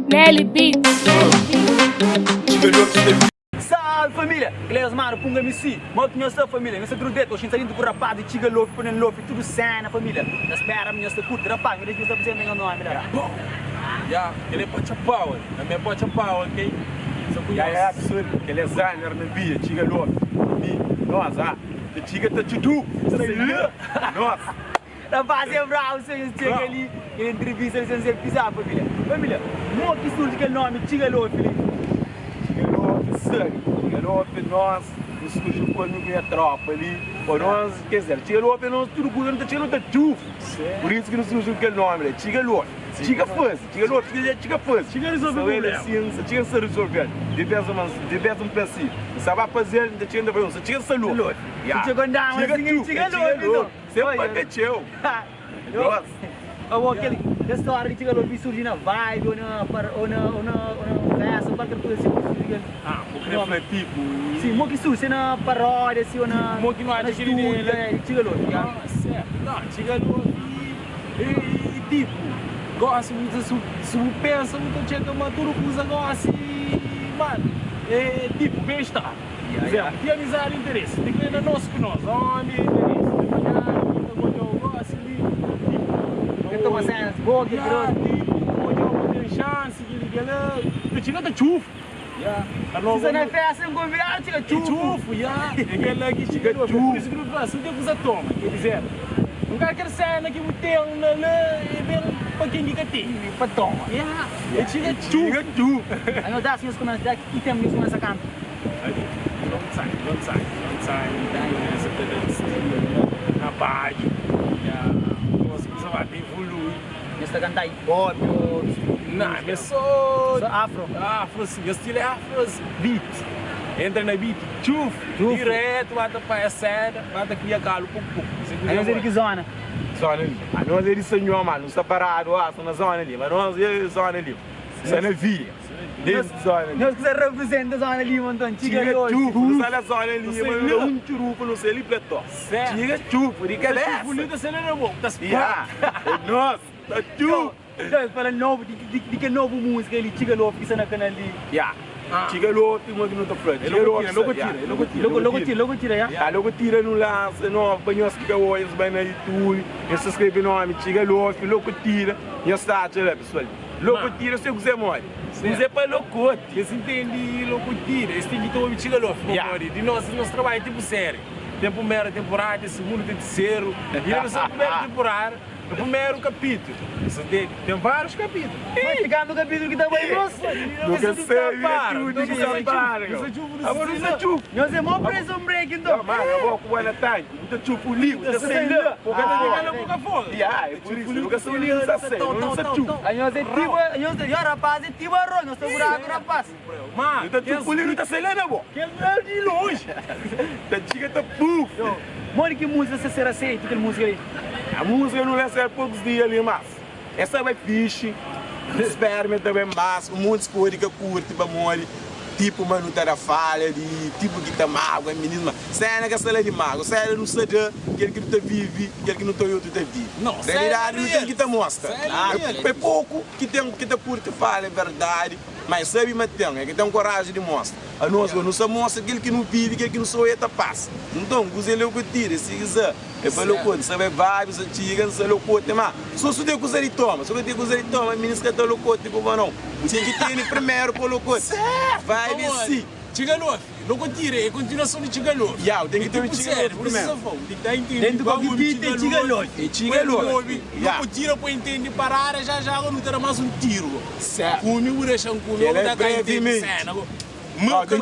Nelly Beat. Salve família! Beleza, mano? Punga me si. Mal que essa família, nessa grudeta, hoje saindo com rapaz de chiga lofi, põe lofi, tudo sana família. Na espera, minha essa curta, rapaz, me deixa você fazendo nome, melhor. Bom, já, ele é pode pau, a minha pode pau, ok? Ja, é absurdo, que ele é zaner na via, chiga lofi. Nossa, a chiga tá tudo, sei lá. Nossa. Rapaz, é bravo, você chega ali, em entrevista, ele sem pisar, família. Família, mal que surge aquele nome, chiga lofi, Chiga lofi, sangue. Chiga lofi, nós, surge com a minha tropa ali. Por nós, quer dizer, chiga lofi, nós tudo governo tá tirando da tuf. Por isso que não surge aquele nome, né? Chiga lofi. Chiga fuzz, chiga lofi, chiga fuzz. Chiga resolve o problema. Chiga se resolver. Diversa um princípio. Você vai fazer, ainda chiga da pergunta, chiga se lofi. Chega andar, mas ninguém chiga lofi, sempre vai ter teu. Nossa. Aquele história que chiga lofi surge na vibe, ou na festa, qualquer coisa assim. Ah, porque refletivo. Sim, mo que surge na paródia, assim, ou na... Mo que não é daquele dele. Chiga lofi, Ah, certo. Não, chega no e tipo, gosta muito, se pensa muito, chega uma tudo usa gosta mano, é tipo, bem-estar. Por exemplo, que amizade e interesse, tem que ver na nossa que nós, onde interesse, onde eu gosto ali, tipo, então uma cena boa, que grosso. tipo, onde eu tenho chance, que ele, chega da chufo. Se você não é festa, não convidado, chega chufo. Chufo, aquele que chega chufo, por isso que não faz, não tem que usar toma, quer dizer, não quer aquela cena que o tem e bem para quem diga tem, para toma. E chega chufo. Aí nós dá assim os comentários, que temos isso nessa canta. Don't sign, essa tendência na base, nossa, você vai ter evoluir. Nessa canta hip hop, Não, é só afro. Sim, o estilo é afro, beat. Entra na beat, chuf, direto, vai para a cena, vai criar calo, pouco. Aí nós ele que zona. Zona ali. A nós ele senhor, mano, não está parado, só na zona ali. Mas nós é zona ali. Zona via. Desde zona ali. Nós que representa a zona ali, mano, Chiga chupo, não sai da zona ali, mas churupo, não sei, ele pletou. Chiga chupo, de que é essa? Bonita cena na boca, tá Nossa, tá chupo. Então, fala novo, de que novo música ele chiga novo que está na canal ali. Chiga logo, tem uma que não está frente. Logo tira, já? Logo tira no lance, não, banhos que eu olho, vai na YouTube, eu se escreve nome, chiga logo tira, e eu está, pessoal. Logo tira, você quiser morrer. Você para louco. Você entende louco tira, esse tem que tomar chega logo, de nosso trabalho é tipo sério. Tem primeira temporada, segundo, terceiro, e a primeira temporada, o primeiro capítulo. Tem vários capítulos. Vai ficar no capítulo que tá aí, moça. Nunca sei, nunca para. Agora não chupa. Nós é mó preso um break, então. Mano, eu vou com ela tá. Nunca chupa o livro, você sei lá. Porque tá ligando pouca fogo. É por isso, nunca sei o livro, você sei. Não chupa. Aí nós é tipo, rapaz, é tipo arroz, nós estamos buraco, rapaz. Mano, nunca chupa o livro, tá sei lá, não, bom. Que é de longe. Tá chica, tá puf. Mano, que música você será aceita, aquela música ali? A música não é poucos dias ali, mas essa vai fixe, esperma também massa, muitos coisas que curte para morrer, tipo mano tá da falha, de tipo que tá mágoa, menino, cena que essa de mágoa, cena não seja aquele que não tá vive, aquele que não tá outro tá vive. Não, realidade não tem que tá mostra. É pouco que tem que tá curte fala, é verdade, mas sabe mas tem, é que tem coragem de mostrar. A nós não se mostra aquele que não vive, aquele que não sou eta passa. Então, você é o que tira, se quiser. É para louco, você vai vários, você tira, você é louco, mas só se tem que usar ele toma, só que tem que usar ele toma, ministro que tá louco, tipo, não. Você que tem primeiro para louco. Vai ver sim. Tigalof, louco tira, é continuação de Tigalof. Tem que ter um Tigalof primeiro. Tem que estar entendendo. Dentro do coquetel tem Tigalof. Louco tira para entender parar, já não terá mais um tiro. Certo. O meu deixa um culo, ele é brevemente. Nunca tem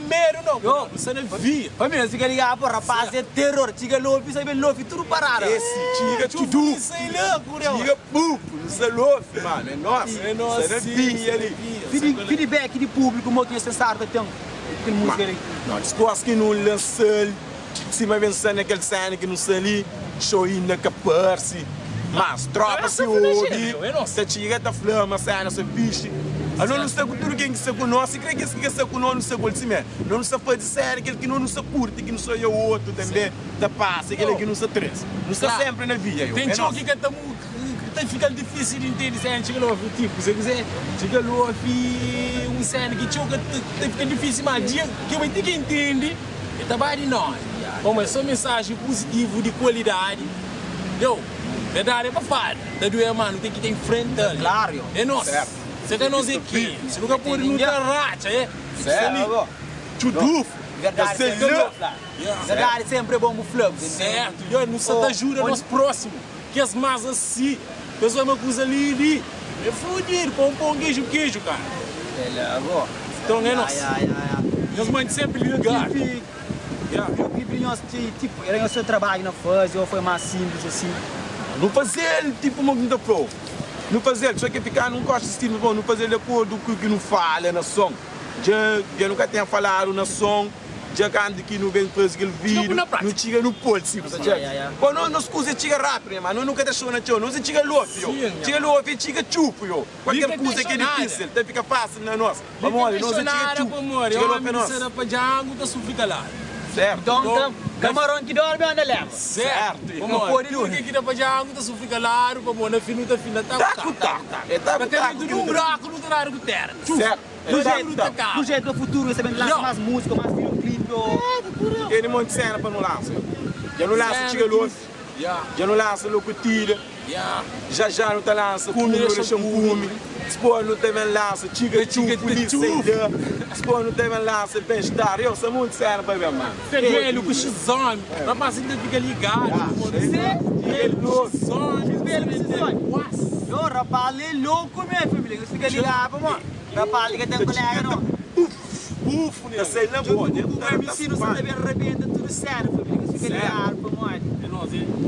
medo, não. Você não via. Família, se quer ligar, rapaz, é terror. Chiga lofi, sabe lofi, tudo parado. Esse chiga tudo. Chiga puf, isso é lofi, mano. É nossa. Você não via ali. Feedback de público, mo que você sabe, tem música ali. Não, discurso que não lança, se vai pensando naquele cena que não sai ali, show ainda que aparece. Mas tropa se ouve, você chega da flama, cena, você bicho. Não sei tudo quem está com nós, se crê que está com nós, não sei qual se é. Não se pode ser aquele que não se curte, que não sou eu outro também, da passa, aquele que não se três. Não está sempre na via. Tem choque que fica difícil de entender, chega lá, tipo, se quiser, chega lá, um cena que choca, fica difícil, mas dia que eu vou ter que entender, é trabalho de nós. Mas só mensagem positiva, de qualidade. Verdade é para falar. Da doer, mano, tem que ter enfrentando. Claro. É nosso. Você tem nós aqui. Se nunca pôr no racha, é? Certo. Tudufo. Verdade, verdade sempre é bom o flow. Certo. Nos ajuda nos próximos. Que as massas assim, pessoal uma coisa ali. É fudido, pão, queijo, cara. Então é nosso. Nós mães sempre ligar. Tipo, era o seu trabalho na fase ou foi mais simples assim? Não fazer tipo muito pro. Não fazer, só que ficar não gosta de estilo bom, não fazer de acordo com o que não fala na som. Já nunca tenha falado na som, já canta que não vem fazer aquele vídeo, não chega no polo, sim, você já. Quando nós coisas chega rápido, mas nós nunca deixou na chão, nós chega louco, chega louco e chega chupo, yo. Qualquer coisa que é difícil, até fica fácil na nós. Vamos olha, nós chega chupo, chega louco para nós. Certo. Então, camarão que dorme anda leva. Certo. Por que dá para já água, su fica lá, para mona finuta tá. Até tudo um buraco no terreno do terra. Certo. Do jeito do futuro, você vem lançar mais música, mais videoclipe. Ele monte cena para não lançar. Já não lança chega louco. Já não lança locutilha. Já não tá lança comida, champume. Depois não tem lança chiga polícia. Depois não tem lança bem-estar. Eu sou muito sério para ver, mano. Velho, com xizone. Rapaz, ainda fica ligado. Velho, eu, rapaz, ele é louco mesmo, família. Você fica ligado, mano. Rapaz, liga tem um colega, não. Bufo, né? Sei lá, bom. O MC não se deve arrebentar tudo sério, família. Você fica ligado, mano.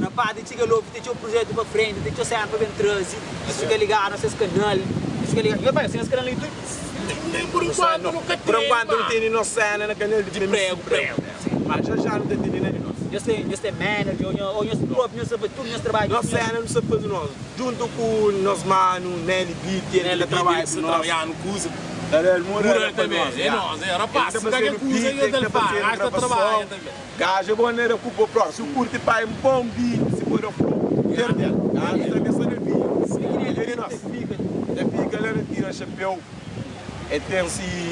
Rapaz, tem que louco, tem um projeto para frente, tem que ser para dentro. Você fica ligado nos seus canais. Você fica ligado. Eu pai, você nos canais no YouTube? Por enquanto, nunca tem. Por enquanto, não tem nem cena no canal de prego. Mas já não tem nem nós. Eu sei manager, ou eu sei próprio, eu sei tudo, eu trabalho. Nós cena não sabemos nós. Junto com nós mano, Nelly Beat, ele trabalha com nós. Ele mora também. É nós, rapaz. Se qualquer coisa ele faz, gasta trabalho também. Gaja boa era com o próximo. Se o curte pai um bom beat, se for o flow, perdeu. A travessa do beat. Ele nós. Ele fica lá tira chapéu. E tem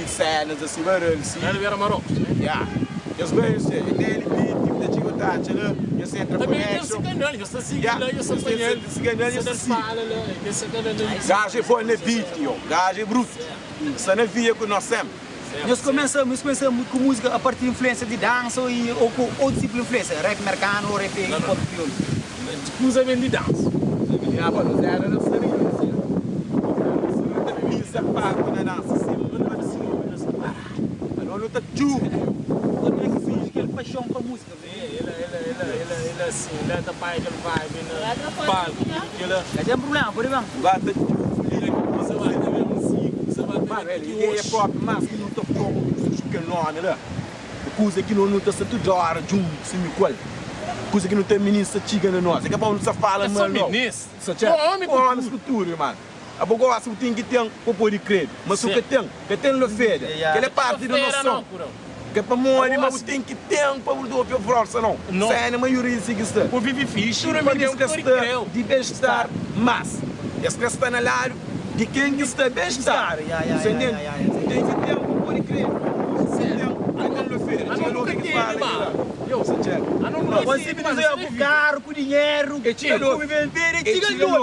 cenas assim, barulhos. Ele era Marocos. Já. Eu sou Nelly Beat. Eu sei entra também eu sei ganhando, eu sei seguindo, eu sei ganhando, eu sei gajo é bom na beat, gajo é bruto. Isso não via com nós sempre. Nós começamos com música a partir de influência de dança ou com outro tipo de influência, rap americano ou rap hip-hop crioulo. Usa bem de dança. Já, mas não era na série. Não tem parte na dança, sim. Não está tudo. Ele paixão com a música. Ele assim, ele é da pai que ele vai, ele palco, ele é um problema, por exemplo. Você vai ter música, ele é pop, mas que não está pronto, que não, né? Coisa que não está sendo tudo hora junto, se me colhe. Coisa que não tem ministro chiga na nossa, que é para não se fala, mano. É só ministro? Homem cultura, mano. A boa gosta tem que ter para poder crer, mas o que tem no feira, que ele é parte da noção. Que é para morrer, mas tem que ter para o do força, não. Sai na maioria se quiser. Por viver fixe, mas de bem-estar, mas esse que está na lado de quem está bem-estar. Você entende? Tem que ter para poder crer. Você precisa com carro, com dinheiro, com vender,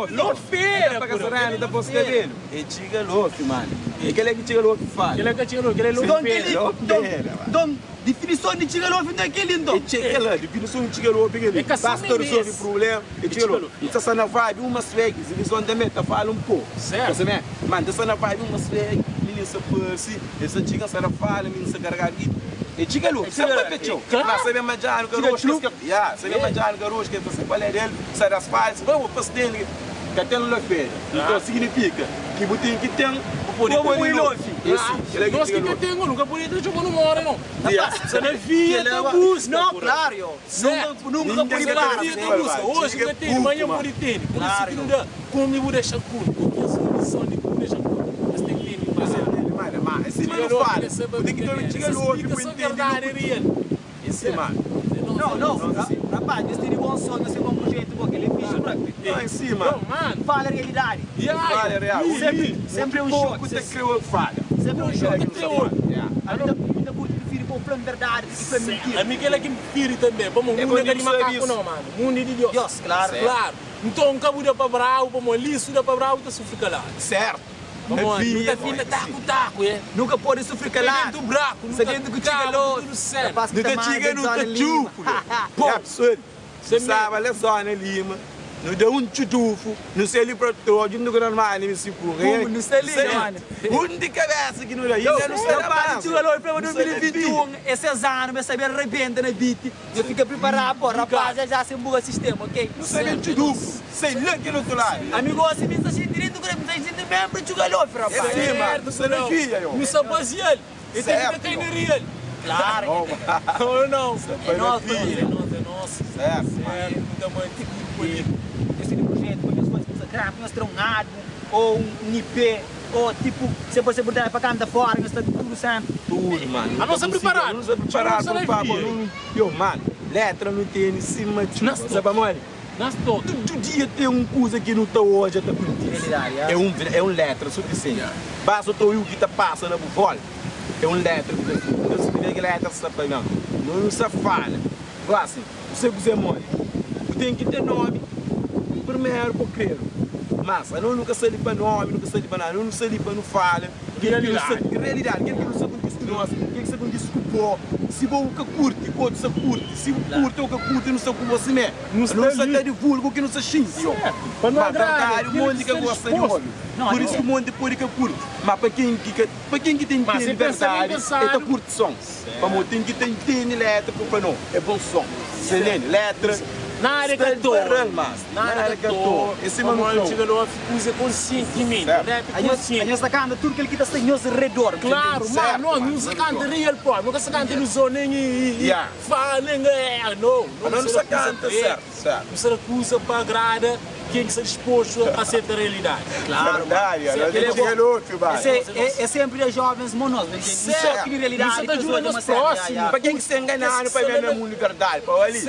não feira para casar da posse dele. É chiga louco, mano. É que ele que chiga louco fala. Ele que chiga louco, ele é louco. Então, definição de chiga louco não é aquele então. É chiga louco, definição de chiga louco é pastor resolve problema. É chiga louco. Então só na vibe umas fake, se eles também tá falando um pouco. Certo. Você vê? Mano, só na vibe umas fake, menina se perse, essa chiga só na fala, menina se carregar aqui. E chiga louco, você vai pedir. Mas você vê majano, garoto, você vê majano, garoto, que você fala dele, sai das fases, vamos para dele, que tem no feira. Então significa que você tem que ter como ir longe. Nós que temos, nunca podia ter jogado no mora, não. Você não via, tá busca. Não, claro, nunca podia parar. Hoje que tem, amanhã pode ter. Por isso que não dá, como eu vou deixar curto, porque a solução de como deixar curto, mas tem que ter. não fala. Tem que ter um Chigalo que foi entendido. Esse mano. Não, rapaz, eu teria um sonho assim com um projeto porque ele é fixe pra mim. Não, em cima. Fala a realidade. Fala real. Sempre é um choque. Você criou falha. Sempre é um choque. A vida prefiro com o plano verdade do que foi mentira. A Miguel é que me filho também. Vamos, É mundo é bom de macaco serviço. não, mano. Mundo é de Deus. Deus, claro. Claro. Então, um cabo de para bravo, vamos liso de para bravo, tá sofrendo calado. Certo. Vamos, É muita filha taco, é. Nunca pode sofrer calado. Dentro do buraco, Você dentro do Chigalo. tudo certo. Nunca chiga no tachufo. É absurdo. Você sabe, olha só, né, Lima? Não deu um tchutufo, não sei ali para todo, não grande mais, nem se empurra. Não sei ali, mano. Um de cabeça aqui no Rio, não sei Rapaz, Chigalo, para 2021, esses anos, eu sabia arrebenta na beat. Eu fico preparado, pô, rapaz, já se emburra o sistema, ok? Não sei nem tchutufo, sei lá que não tô lá. Amigo, você me está sentindo direito, você me está bem para Chigalo, rapaz. Sim, mano, você não via, eu. Não sabe basear. E tem que ter no real. Claro. Ou não? É nosso, É nosso. Certo. Muita mãe, esse projeto, quando as coisas começam a criar, mostra um álbum, ou um IP, ou tipo, se você botar para cantar fora, está tudo certo. Tudo, mano. A nossa preparada. Não sei preparado para o papo. Eu, mano, letra não tem em cima de tudo. Sabe, mano? Nós todos. Todo dia tem um coisa que não está hoje, está por Realidade, É um letra suficiente. Basta o que está passando por fora. É um letra. Não se vê que letra está não. Não se fala. Igual assim, você quiser morrer. Tem que ter nome. Primeiro, por crer. Mas eu nunca sei para nome, nunca sei para nada, eu não sei para não fala. Realidade. Realidade. Quem que não sabe disso nós? Quem que sabe disso com se vou que curte, outro se curte. Se curte ou que curte, não sei com você mesmo. Não sei até divulgo que não se xingue. Para não agradar, o mundo que gosta de olho. Por isso que o mundo pode que curte. Mas para quem que tem que ter verdade, é curte som. Para tem que ter letra para não. É bom som. Selene, letra. Na área que estou, na área que estou, esse mano chegou a usa conscientemente, né? A gente sacando tudo que ele está sem nós redor. Claro, mas não sacando real, pô, não sacando no zona e falem, não sacando, certo. Não se recusa para agrada quem está disposto a aceitar a realidade. Claro, é sempre os jovens monos, não só que realidade. Isso ajuda nos próximos. Para quem está enganado, para ver no mundo verdade, para ali.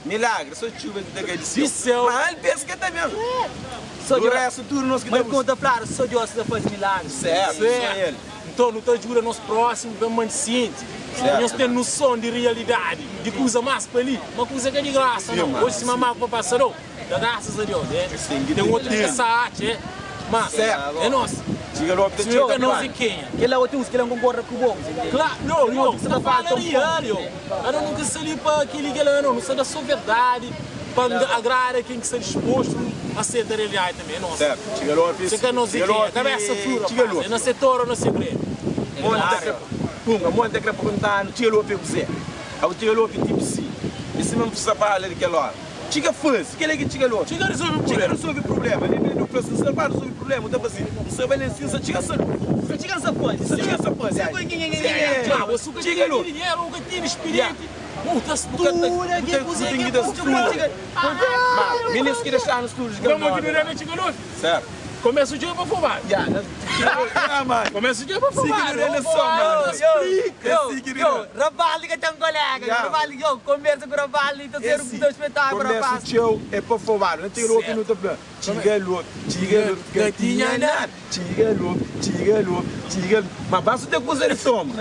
Milagre, só chuva de edição. Mas ele pensa que é também. O resto tudo nós que mas conta claro, só Deus que faz milagres. Certo. Então não te ajuda nos próximos, bem mansinho. Nós temos noção de realidade, de coisa mais para ali, uma coisa que é de graça, não. Hoje se mamar para passar, dá graças a Deus, tem outro que arte, mas é nosso. Chega nós e quem? Que lá outro que não concorda com o bom. Claro, não, você não fala real, eu não nunca sei para aquele que ela não sei da sua verdade, para agradar quem que está disposto a ser da realidade também, nossa. Certo, você quer nós e quem? Cabeça fura, é na setor ou na segredo. Monte que perguntar, não tinha louco para você. Eu tinha louco tipo sim. Esse mesmo trabalho daquele hora. Chica fãs, quem é que chica louco? Chica resolve o problema. Ele não precisa salvar resolve o problema. Então assim, você vai nesse só chica só. Chica essa fãs. Chica essa fãs. Você que tinha dinheiro, que tinha experiência. Muitas tudo que você tem que dar tudo. Mas meninos que deixaram os estudos. Vamos aqui no chica louco. Certo. Começa o dia para fumar. Começa o dia para fumar. Ravali que tem um colega. Ravali, conversa com o Ravali, então ser um espetáculo, rapaz. Começa o é para fumar. Não tem louco no tabela. Chiga louco, que tinha nada. Chiga louco. Mas basta ter coisa de toma.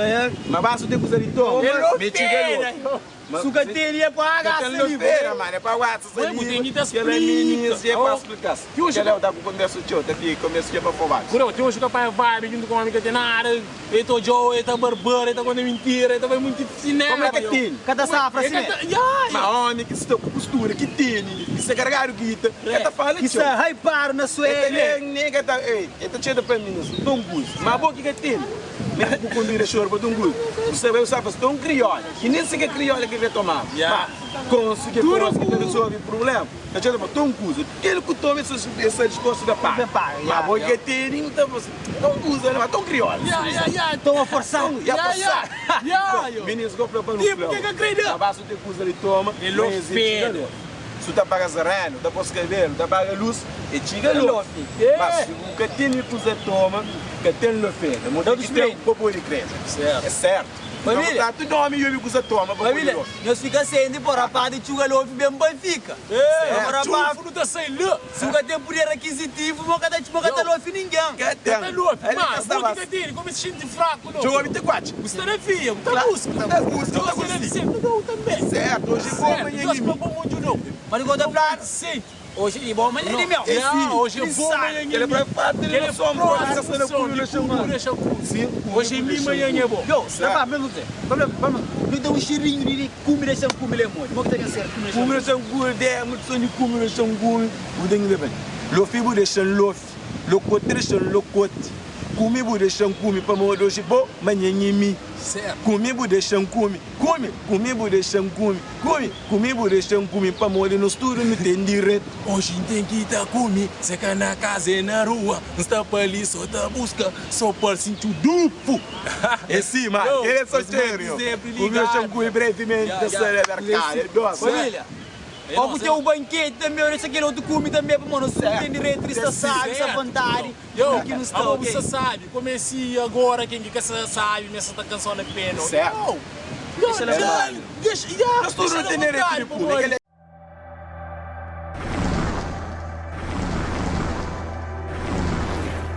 Mas basta ter coisa de toma. Me chiga louco. Sugateria para a feira, mano, é para o WhatsApp. Ela é menina, é para explicar. Ela é o da começo de outra, começo de para fumar. Tem hoje que pai vibe junto com a amiga de nada. Ele tá Joe, ele tá barbara, ele tá com mentira, ele tá muito cinema. Como é que tem? Cada safra assim. Mas homem que está com costura, que tem, que se carregar o guita, que tá falando que se hypar na sua nega tá, ei, tá cheio de para mim, não gosto. Mas boa que tem. Nem com comida chorba de gosto. Você vai usar para tão criolla, que nem sequer criolla que vai tomar. Conseguir resolver o problema. Tá cheio de tão gosto. Ele que toma essa disposta da paz. Mas boa que tem, então você não usa, mas tão criolla. Toma forçando. Meninos, compra para no que acredita? Abaixo de coisa ele toma. Ele ofende. Se tu paga sereno, tu pode cabelo, tu paga luz, e chega lofi. Mas o que tem que você toma, que tem no fim. Não que tem um pouco de crença. É certo. Família, tu dorme e o que você toma, família, nós ficamos saindo por rapaz de chuga lofi bem fica. Chuva não tá saindo lá. Se nunca tem poder aquisitivo, nunca tá lofi ninguém. Tá louco, mas vou te dizer, como esse gente fraco, não. Joga 24. Você não é filha, você tá busca. Tá busca, tá Você deve ser, não também. certo, hoje é bom, amanhã é Nós vamos muito não. Mas não conta pra Sim. hoje é bom, mas ele meu. Não, hoje é bom, amanhã é ele é pra fato, ele é só um hoje é mim, amanhã é bom. Yo, sabe, vamos ver. Vamos. Não dá um cheirinho de comida sem comer muito. Como que tá certo? Kumira shan gul de mutsoni kumira shan gul udeng beben lofi bude shan lofi lokotre shan lokoti kumi bude shan kumi pa mo do shibo manyanyimi kumi bude shan kumi bude shan kumi bude shan kumi pa mo de no studio no tem direto Hoje tem que tá comigo, você quer na casa e na rua, não está para ali, só tá busca, só para sentir o duplo. é sim mas ele é só sério kumira shan kumi brevemente da celebrar cara é doce Família. Ó, porque o banquete também, olha isso aqui, outro come também, para mano, você tem direito, você sabe, essa vontade. Eu, aqui não está, a ok? você sabe, comecei agora, quem que você sabe, nessa canção na pena. Certo. Deixa, Nós todos não tem direito de público.